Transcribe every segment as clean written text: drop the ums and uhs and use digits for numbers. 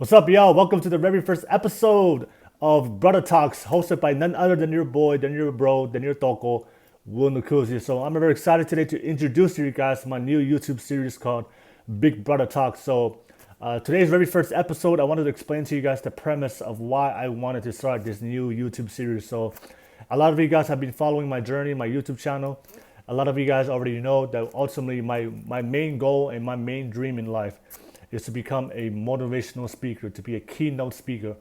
What's up, y'all? Welcome to the very first episode of Brother Talks, hosted by none other than your boy, than your bro, than your toko, Will Nkuzi. So I'm very excited today to introduce you guys to my new YouTube series called Big Brother Talks. Today's very first episode, I wanted to explain to you guys the premise of why I wanted to start this new YouTube series. So a lot of you guys have been following my journey, my YouTube channel. A lot of you guys already know that ultimately my main goal and my main dream in life is to become a motivational speaker, to be a keynote speaker,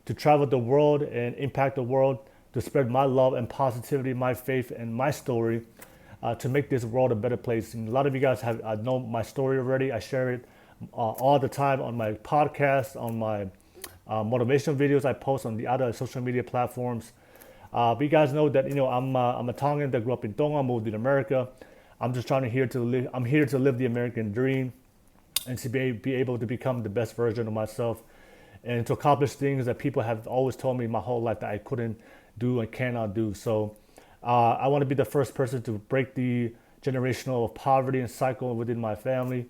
to travel the world and impact the world, to spread my love and positivity, my faith and my story, to make this world a better place. And a lot of you guys have know my story already. I share it all the time on my podcast, on my motivational videos I post on the other social media platforms. But you guys know that I'm a Tongan that grew up in Tonga, moved to America. I'm just trying to here to live. I'm here to live the American dream and to be able to become the best version of myself and to accomplish things that people have always told me my whole life that I couldn't do and cannot do. I want to be the first person to break the generational poverty and cycle within my family,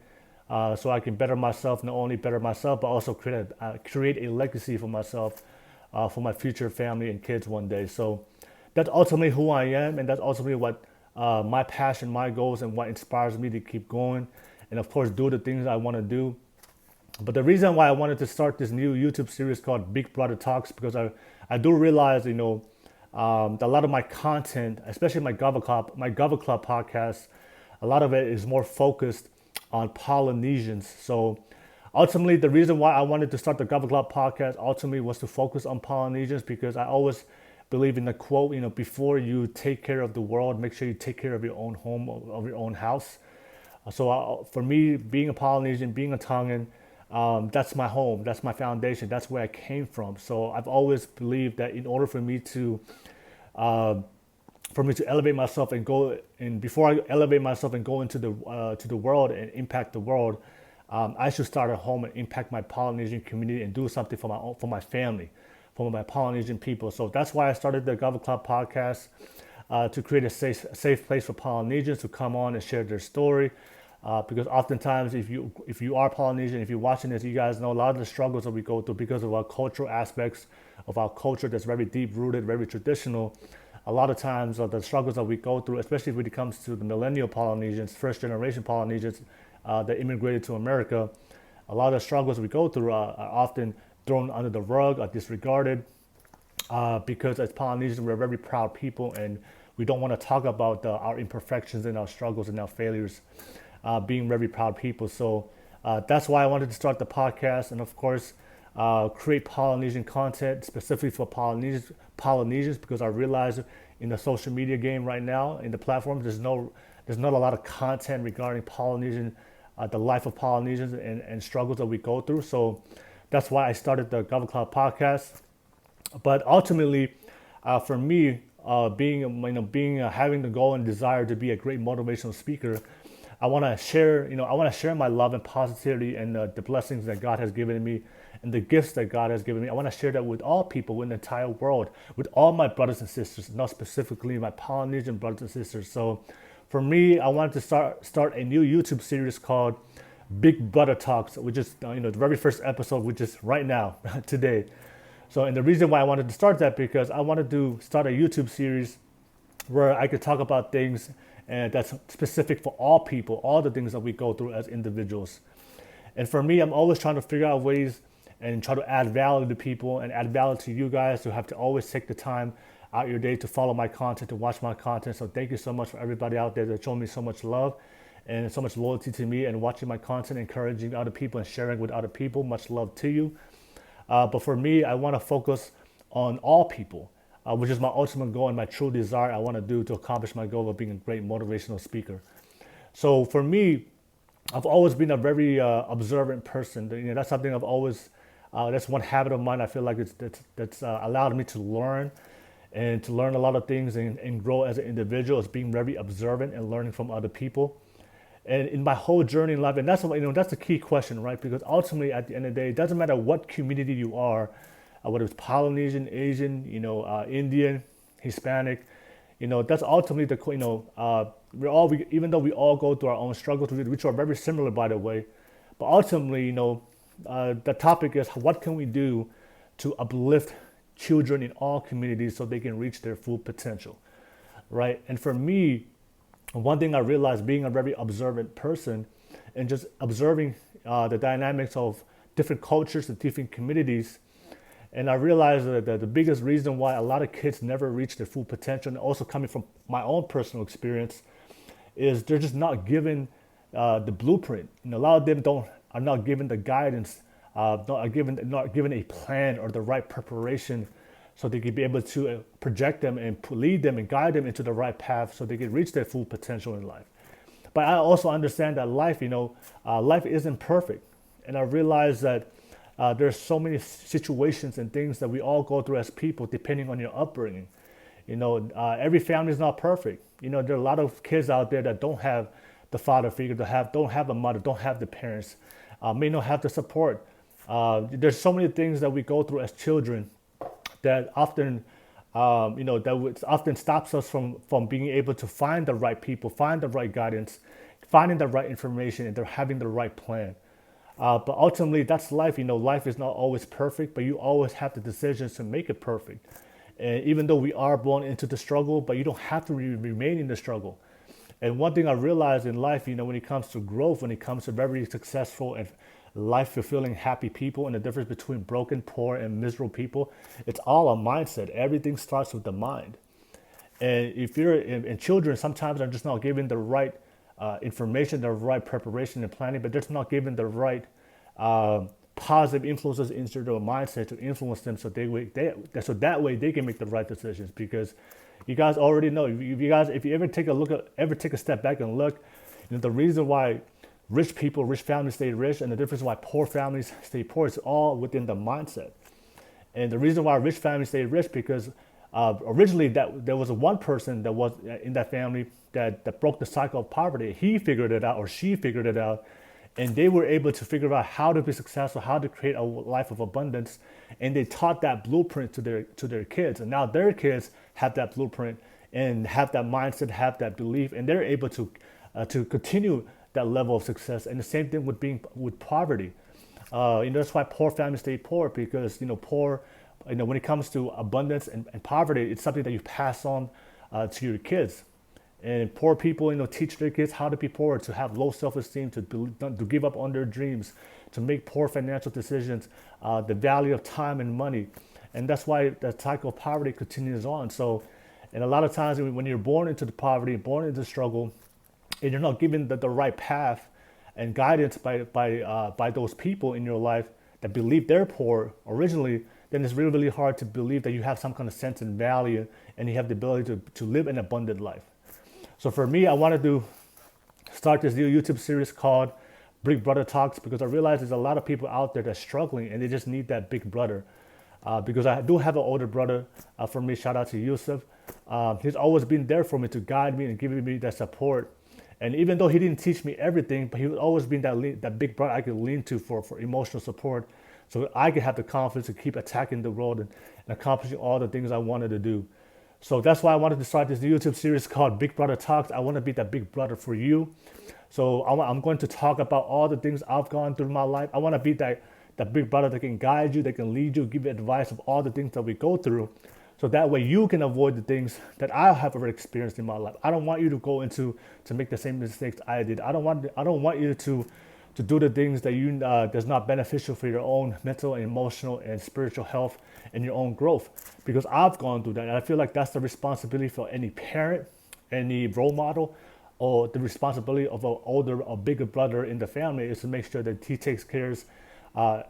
so I can better myself, not only better myself, but also create a legacy for myself, for my future family and kids one day. So that's ultimately who I am, and that's ultimately what my passion, my goals, and what inspires me to keep going and of course do the things I want to do. But the reason why I wanted to start this new YouTube series called Big Brother Talks, because I do realize, that a lot of my content, especially my Gova Club podcast, a lot of it is more focused on Polynesians. So ultimately, the reason why I wanted to start the Gova Club podcast ultimately was to focus on Polynesians, because I always believe in the quote, before you take care of the world, make sure you take care of your own home, of your own house. For me, being a Polynesian, being a Tongan, that's my home, that's my foundation, that's where I came from. So I've always believed that in order uh, for me to elevate myself and go, and before I elevate myself and go into the world and impact the world, I should start at home and impact my Polynesian community and do something for my family, for my Polynesian people. So that's why I started the Gova Club podcast, to create a safe place for Polynesians to come on and share their story. Because oftentimes, if you are Polynesian, if you're watching this, you guys know a lot of the struggles that we go through because of our cultural aspects of our culture that's very deep rooted, very traditional. A lot of times, the struggles that we go through, especially when it comes to the millennial Polynesians, first generation Polynesians that immigrated to America, a lot of the struggles we go through are often thrown under the rug, are disregarded, because as Polynesians, we're very proud people, and we don't want to talk about our imperfections and our struggles and our failures, being very proud people. So that's why I wanted to start the podcast, and of course, create Polynesian content specifically for Polynesians, because I realize in the social media game right now, in the platforms, there's not a lot of content regarding Polynesian, the life of Polynesians and struggles that we go through. So that's why I started the Gova Club podcast. But ultimately, for me, having the goal and desire to be a great motivational speaker, I want to share my love and positivity and the blessings that God has given me and the gifts that God has given me. I want to share that with all people in the entire world, with all my brothers and sisters, not specifically my Polynesian brothers and sisters. So for me, I wanted to start a new YouTube series called Big Brother Talks, which is the very first episode, which is right now, today. So, and the reason why I wanted to start that, because I wanted to start a YouTube series where I could talk about things and that's specific for all people, all the things that we go through as individuals. And for me, I'm always trying to figure out ways and try to add value to people and add value to you guys, who have to always take the time out your day to follow my content, to watch my content. So thank you so much for everybody out there that showed me so much love and so much loyalty to me and watching my content, encouraging other people and sharing with other people. Much love to you. But for me, I want to focus on all people, which is my ultimate goal and my true desire I want to do to accomplish my goal of being a great motivational speaker. So for me, I've always been a very observant person. That's something I've always, that's one habit of mine. I feel like that's allowed me to learn and to learn a lot of things and grow as an individual, is being very observant and learning from other people. And in my whole journey in life, and that's the key question, right? Because ultimately, at the end of the day, it doesn't matter what community you are, whether it's Polynesian, Asian, Indian, Hispanic, that's ultimately even though we all go through our own struggles, which are very similar, by the way, but ultimately, the topic is what can we do to uplift children in all communities so they can reach their full potential, right? And for me, one thing I realized being a very observant person and just observing the dynamics of different cultures and different communities, and I realized that the biggest reason why a lot of kids never reach their full potential, and also coming from my own personal experience, is they're just not given the blueprint. And a lot of them are not given the guidance, not given a plan or the right preparation, so they can be able to project them and lead them and guide them into the right path, so they can reach their full potential in life. But I also understand that life, life isn't perfect, and I realize that there's so many situations and things that we all go through as people, depending on your upbringing. Every family is not perfect. There are a lot of kids out there that don't have the father figure, don't have a mother, don't have the parents, may not have the support. There's so many things that we go through as children that often, often stops us from being able to find the right people, find the right guidance, finding the right information, and they're having the right plan. But ultimately, that's life. Life is not always perfect, but you always have the decisions to make it perfect. And even though we are born into the struggle, but you don't have to remain in the struggle. And one thing I realized in life, when it comes to growth, when it comes to very successful and life-fulfilling, happy people, and the difference between broken, poor, and miserable people, it's all a mindset. Everything starts with the mind. And if you're in children, sometimes they're just not given the right information, the right preparation and planning, but they're just not given the right positive influences into their mindset to influence them, so that way they can make the right decisions. Because you guys already know, if you ever take a step back and look, the reason why rich families stay rich, and the difference why poor families stay poor, is all within the mindset. And the reason why rich families stay rich, because originally there was one person that was in that family that broke the cycle of poverty. He figured it out, or she figured it out, and they were able to figure out how to be successful, how to create a life of abundance, and they taught that blueprint to their kids. And now their kids have that blueprint and have that mindset, have that belief, and they're able to continue that level of success. And the same thing with poverty. That's why poor families stay poor, because poor, when it comes to abundance and poverty, it's something that you pass on to your kids. And poor people, teach their kids how to be poor, to have low self-esteem, to give up on their dreams, to make poor financial decisions, the value of time and money. And that's why the cycle of poverty continues on. So, and a lot of times when you're born into the poverty, born into the struggle, and you're not given the right path and guidance by those people in your life that believe they're poor originally, then it's really, really hard to believe that you have some kind of sense and value, and you have the ability to live an abundant life. So for me, I wanted to start this new YouTube series called Big Brother Talks, because I realize there's a lot of people out there that's struggling and they just need that big brother. Because I do have an older brother. For me, shout out to Yusuf. He's always been there for me to guide me and giving me that support. And even though he didn't teach me everything, but he was always been that big brother I could lean to for emotional support, so I could have the confidence to keep attacking the world and accomplishing all the things I wanted to do. So that's why I wanted to start this YouTube series called Big Brother Talks. I want to be that big brother for you. So I'm going to talk about all the things I've gone through in my life. I want to be that big brother that can guide you, that can lead you, give you advice of all the things that we go through. So that way you can avoid the things that I have ever experienced in my life. I don't want you to go into to make the same mistakes I did. I don't want you to do the things that that's not beneficial for your own mental and emotional and spiritual health and your own growth. Because I've gone through that, and I feel like that's the responsibility for any parent, any role model, or the responsibility of an older or bigger brother in the family, is to make sure that he takes care,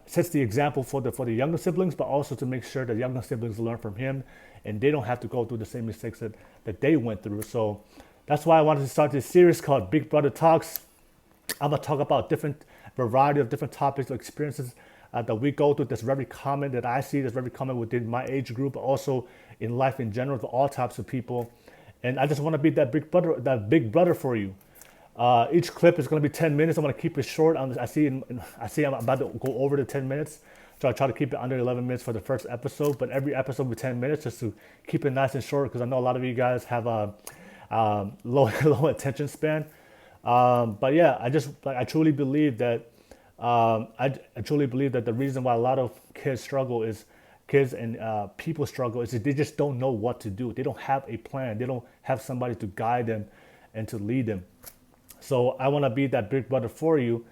sets the example for the younger siblings, but also to make sure that younger siblings learn from him and they don't have to go through the same mistakes that they went through. So that's why I wanted to start this series called Big Brother Talks. I'm going to talk about different variety of different topics or experiences that we go through that's very common, that I see that's very common within my age group, but also in life in general for all types of people. And I just want to be that big brother for you. Each clip is going to be 10 minutes. I'm going to keep it short. I see I'm about to go over the 10 minutes. So I try to keep it under 11 minutes for the first episode, but every episode will be 10 minutes just to keep it nice and short, because I know a lot of you guys have a low attention span. But yeah, I truly believe that I truly believe that the reason why a lot of kids and people struggle is that they just don't know what to do. They don't have a plan. They don't have somebody to guide them and to lead them. So I want to be that big brother for you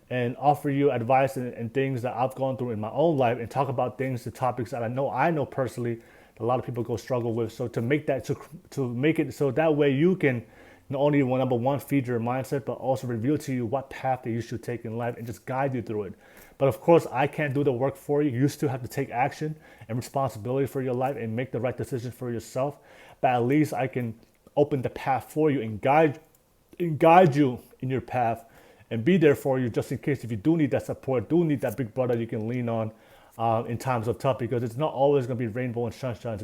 and offer you advice and things that I've gone through in my own life and talk about things, the topics that I know personally that a lot of people go struggle with. So to make that, to make it so that way you can not only, number one, feed your mindset, but also reveal to you what path that you should take in life and just guide you through it. But of course, I can't do the work for you. You still have to take action and responsibility for your life and make the right decisions for yourself. But at least I can open the path for you and guide you in your path and be there for you just in case if you do need that support, do need that big brother you can lean on in times of tough, because it's not always going to be rainbow and sunshine.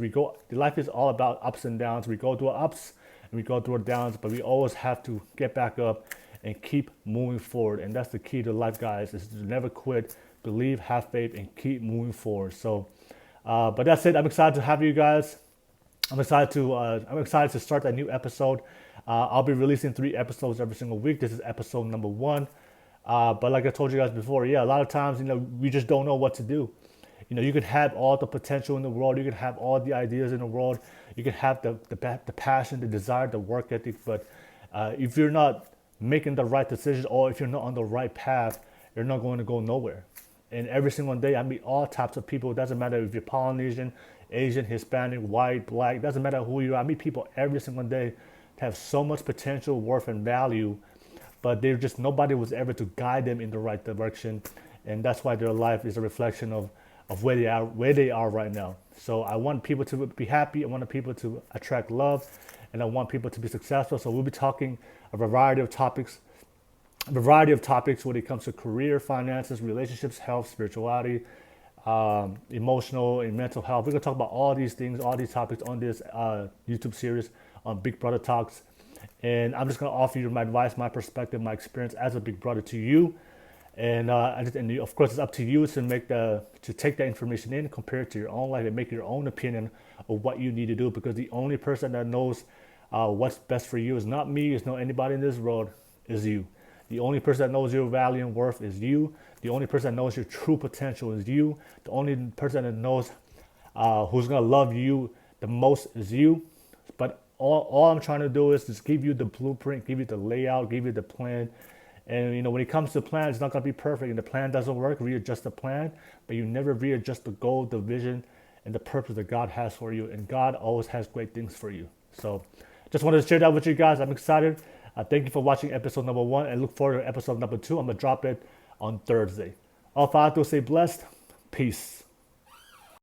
Life is all about ups and downs. We go through ups and we go through downs, but we always have to get back up and keep moving forward. And that's the key to life, guys, is to never quit, believe, have faith, and keep moving forward. So, but that's it. I'm excited to have you guys. I'm excited to start that new episode. I'll be releasing 3 episodes every single week. This is episode number 1. But like I told you guys before, yeah, a lot of times, we just don't know what to do. You can have all the potential in the world. You can have all the ideas in the world. You can have the passion, the desire, the work ethic. But if you're not making the right decisions, or if you're not on the right path, you're not going to go nowhere. And every single day, I meet all types of people. It doesn't matter if you're Polynesian, Asian, Hispanic, white, black. It doesn't matter who you are. I meet people every single day that have so much potential, worth, and value, but nobody was ever to guide them in the right direction. And that's why their life is a reflection of where they are right now. So I want people to be happy. I want people to attract love, and I want people to be successful. So we'll be talking a variety of topics when it comes to career, finances, relationships, health, spirituality, emotional and mental health. We're going to talk about all these things, all these topics on this YouTube series on Big Brother Talks. And I'm just going to offer you my advice, my perspective, my experience as a big brother to you. And of course, it's up to you to take that information in, compare it to your own life, and make your own opinion of what you need to do. Because the only person that knows what's best for you is not me, it's not anybody in this world, is you. The only person that knows your value and worth is you. The only person that knows your true potential is you. The only person that knows who's going to love you the most is you. But all I'm trying to do is just give you the blueprint, give you the layout, give you the plan. And when it comes to the plan, it's not going to be perfect. And the plan doesn't work, readjust the plan. But you never readjust the goal, the vision, and the purpose that God has for you. And God always has great things for you. So just wanted to share that with you guys. I'm excited. Thank you for watching episode number 1, and look forward to episode number 2. I'm going to drop it on Thursday. All five to say blessed. Peace.